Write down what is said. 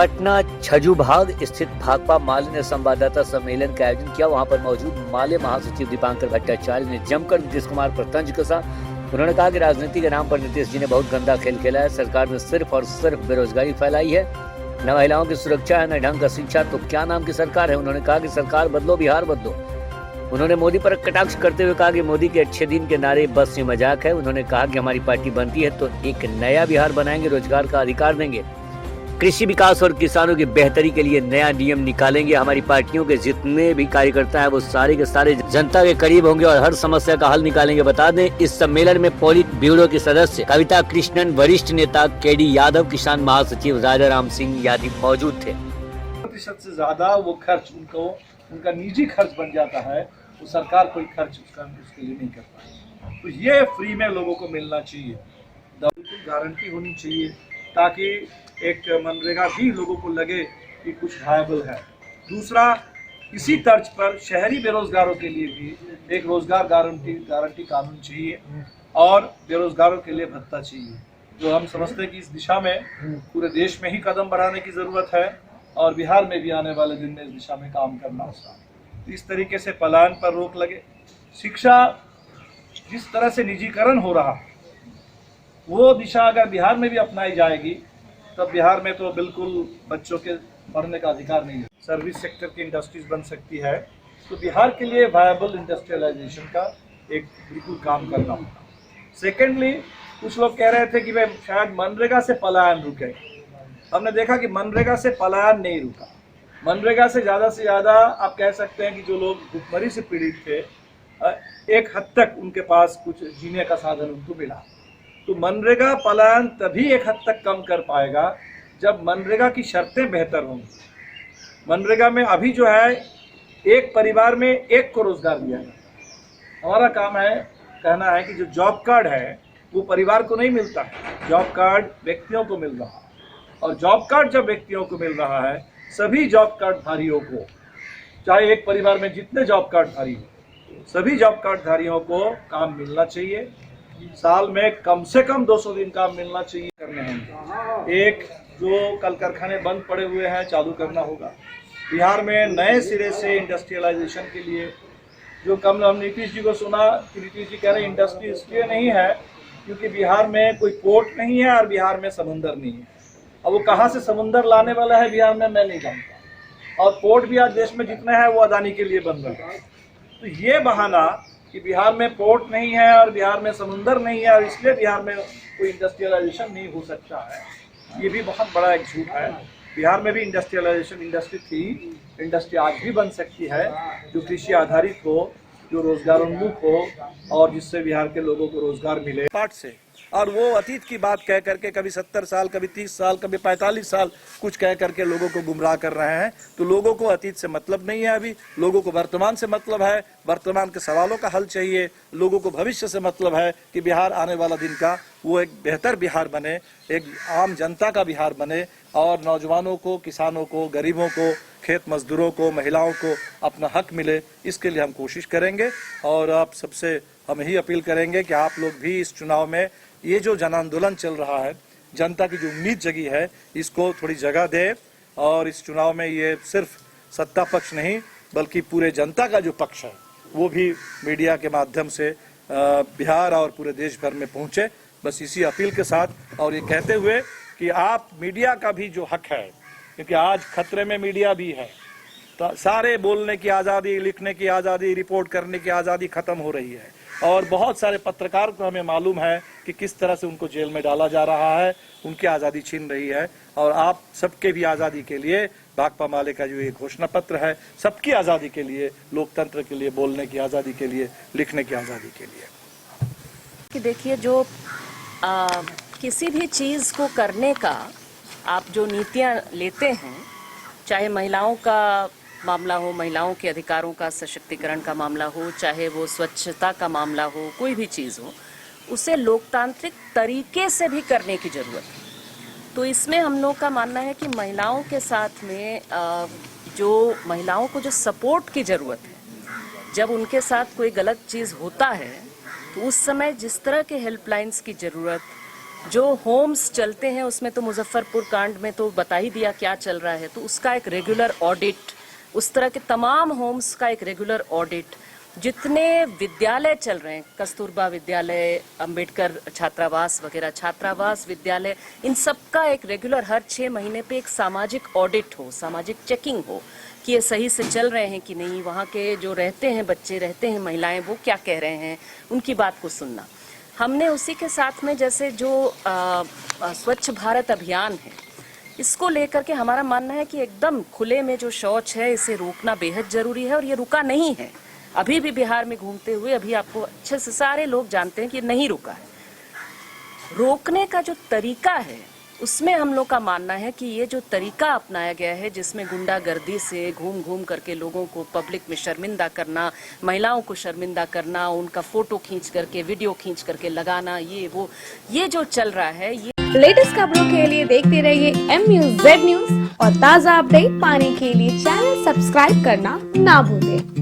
पटना छजूभाग स्थित भाकपा माले ने संवाददाता सम्मेलन का आयोजन किया। वहां पर मौजूद माले महासचिव दीपांकर भट्टाचार्य ने जमकर नीतीश कुमार पर तंज कसा। उन्होंने कहा कि राजनीति के नाम पर नीतीश जी ने बहुत गंदा खेल खेला है। सरकार ने सिर्फ और सिर्फ बेरोजगारी फैलाई है, न महिलाओं की सुरक्षा है, न ढंग का शिक्षा, तो क्या नाम की सरकार है। उन्होंने कहा कि सरकार बदलो, बिहार बदलो। उन्होंने मोदी पर कटाक्ष करते हुए कहा कि मोदी के अच्छे दिन के नारे बस में मजाक है। उन्होंने कहा कि हमारी पार्टी बनती है तो एक नया बिहार बनाएंगे, रोजगार का अधिकार देंगे, कृषि विकास और किसानों की बेहतरी के लिए नया नियम निकालेंगे। हमारी पार्टियों के जितने भी कार्यकर्ता हैं वो सारे के सारे जनता के करीब होंगे और हर समस्या का हल निकालेंगे। बता दें, इस सम्मेलन में पोलित ब्यूरो के सदस्य कविता कृष्णन, वरिष्ठ नेता केडी यादव, किसान महासचिव राजा राम सिंह यादव मौजूद थे। प्रतिशत से ज्यादा वो खर्च उनका निजी खर्च बन जाता है, वो सरकार कोई खर्च उसके लिए नहीं करता। तो ये फ्री में लोगों को मिलना चाहिए, बिल्कुल गारंटी होनी चाहिए, ताकि एक मनरेगा भी लोगों को लगे कि कुछ वायबल है। दूसरा, इसी तर्ज पर शहरी बेरोजगारों के लिए भी एक रोजगार गारंटी कानून चाहिए और बेरोजगारों के लिए भत्ता चाहिए। जो हम समझते हैं कि इस दिशा में पूरे देश में ही कदम बढ़ाने की ज़रूरत है और बिहार में भी आने वाले दिन में इस दिशा में काम करना होगा। इस तरीके से पलायन पर रोक लगे। शिक्षा जिस तरह से निजीकरण हो रहा वो दिशा अगर बिहार में भी अपनाई जाएगी तब बिहार में तो बिल्कुल बच्चों के पढ़ने का अधिकार नहीं है। सर्विस सेक्टर की इंडस्ट्रीज बन सकती है, तो बिहार के लिए वायबल इंडस्ट्रियलाइजेशन का एक बिल्कुल काम करना होगा। सेकेंडली, कुछ लोग कह रहे थे कि भाई शायद मनरेगा से पलायन रुके। हमने देखा कि मनरेगा से पलायन नहीं रुका। मनरेगा से ज़्यादा आप कह सकते हैं कि जो लोग भुखमरी से पीड़ित थे, एक हद तक उनके पास कुछ जीने का साधन उनको मिला। तो मनरेगा पलायन तभी एक हद तक कम कर पाएगा जब मनरेगा की शर्तें बेहतर होंगी। मनरेगा में अभी जो है एक परिवार में एक को रोजगार दिया जाता। हमारा काम है कहना है कि जो जॉब कार्ड है वो परिवार को नहीं मिलता है, जॉब कार्ड व्यक्तियों को मिल रहा है। और जॉब कार्ड जब व्यक्तियों को मिल रहा है, सभी जॉब कार्ड धारियों को, चाहे एक परिवार में जितने जॉब कार्ड धारी हो, सभी जॉब कार्ड धारियों को काम मिलना चाहिए। साल में कम से कम 200 दिन काम मिलना चाहिए करने होंगे। एक, जो कल कारखाने बंद पड़े हुए हैं चालू करना होगा। बिहार में नए सिरे से इंडस्ट्रियलाइजेशन के लिए जो कम, हम नीतीश जी को सुना कि नीतीश जी कह रहे हैं इंडस्ट्री इसलिए नहीं है क्योंकि बिहार में कोई पोर्ट नहीं है और बिहार में समुंदर नहीं है। अब वो कहाँ से समुंदर लाने वाला है बिहार में मैं नहीं जानता, और पोर्ट भी आज देश में जितने हैं वो अदानी के लिए बन रहा है। तो ये बहाना कि बिहार में पोर्ट नहीं है और बिहार में समुंदर नहीं है और इसलिए बिहार में कोई इंडस्ट्रियलाइजेशन नहीं हो सकता है, ये भी बहुत बड़ा एक झूठ है। बिहार में भी इंडस्ट्री थी, इंडस्ट्री आज भी बन सकती है जो कृषि आधारित हो, जो रोजगारोन्मुख हो और जिससे बिहार के लोगों को रोजगार मिले पार्ट से। और वो अतीत की बात कह करके कभी 70 साल, कभी 30 साल, कभी 45 साल कुछ कह करके लोगों को गुमराह कर रहे हैं। तो लोगों को अतीत से मतलब नहीं है, अभी लोगों को वर्तमान से मतलब है, वर्तमान के सवालों का हल चाहिए। लोगों को भविष्य से मतलब है कि बिहार आने वाला दिन का वो एक बेहतर बिहार बने, एक आम जनता का बिहार बने और नौजवानों को, किसानों को, गरीबों को, खेत मजदूरों को, महिलाओं को अपना हक मिले। इसके लिए हम कोशिश करेंगे और आप सबसे हम यही अपील करेंगे कि आप लोग भी इस चुनाव में ये जो जन आंदोलन चल रहा है, जनता की जो उम्मीद जगी है, इसको थोड़ी जगह दे और इस चुनाव में ये सिर्फ सत्ता पक्ष नहीं बल्कि पूरे जनता का जो पक्ष है वो भी मीडिया के माध्यम से बिहार और पूरे देश भर में पहुंचे। बस इसी अपील के साथ और ये कहते हुए कि आप मीडिया का भी जो हक है, क्योंकि आज खतरे में मीडिया भी है, तो सारे बोलने की आज़ादी, लिखने की आज़ादी, रिपोर्ट करने की आज़ादी खत्म हो रही है और बहुत सारे पत्रकार को हमें मालूम है कि किस तरह से उनको जेल में डाला जा रहा है, उनकी आज़ादी छीन रही है। और आप सबके भी आज़ादी के लिए भाकपा माले का जो ये घोषणा पत्र है, सबकी आज़ादी के लिए, लोकतंत्र के लिए, बोलने की आज़ादी के लिए, लिखने की आज़ादी के लिए। कि देखिए, जो किसी भी चीज़ को करने का आप जो नीतियाँ लेते हैं, चाहे महिलाओं का मामला हो, महिलाओं के अधिकारों का सशक्तिकरण का मामला हो, चाहे वो स्वच्छता का मामला हो, कोई भी चीज़ हो, उसे लोकतांत्रिक तरीके से भी करने की ज़रूरत है। तो इसमें हम लोग का मानना है कि महिलाओं के साथ में जो महिलाओं को जो सपोर्ट की ज़रूरत है, जब उनके साथ कोई गलत चीज़ होता है तो उस समय जिस तरह के हेल्पलाइंस की ज़रूरत जो होम्स चलते हैं उसमें तो मुजफ्फरपुर कांड में तो बता ही दिया क्या चल रहा है, तो उसका एक रेगुलर ऑडिट, उस तरह के तमाम होम्स का एक रेगुलर ऑडिट, जितने विद्यालय चल रहे हैं, कस्तूरबा विद्यालय, अंबेडकर छात्रावास वगैरह छात्रावास विद्यालय, इन सब का एक रेगुलर हर 6 महीने पे एक सामाजिक ऑडिट हो, सामाजिक चेकिंग हो कि ये सही से चल रहे हैं कि नहीं, वहाँ के जो रहते हैं बच्चे, रहते हैं महिलाएं, वो क्या कह रहे हैं, उनकी बात को सुनना। हमने उसी के साथ में जैसे जो स्वच्छ भारत अभियान है, इसको लेकर के हमारा मानना है कि एकदम खुले में जो शौच है इसे रोकना बेहद जरूरी है, और ये रुका नहीं है। अभी भी बिहार में घूमते हुए अभी आपको अच्छे से सारे लोग जानते हैं कि नहीं रुका है। रोकने का जो तरीका है उसमें हम लोग का मानना है कि ये जो तरीका अपनाया गया है, जिसमें गुंडागर्दी से घूम घूम करके लोगों को पब्लिक में शर्मिंदा करना, महिलाओं को शर्मिंदा करना, उनका फोटो खींच करके, वीडियो खींच करके लगाना, ये जो चल रहा है, ये लेटेस्ट खबरों के लिए देखते रहिए MUZ न्यूज और ताज़ा अपडेट पाने के लिए चैनल सब्सक्राइब करना ना भूलें।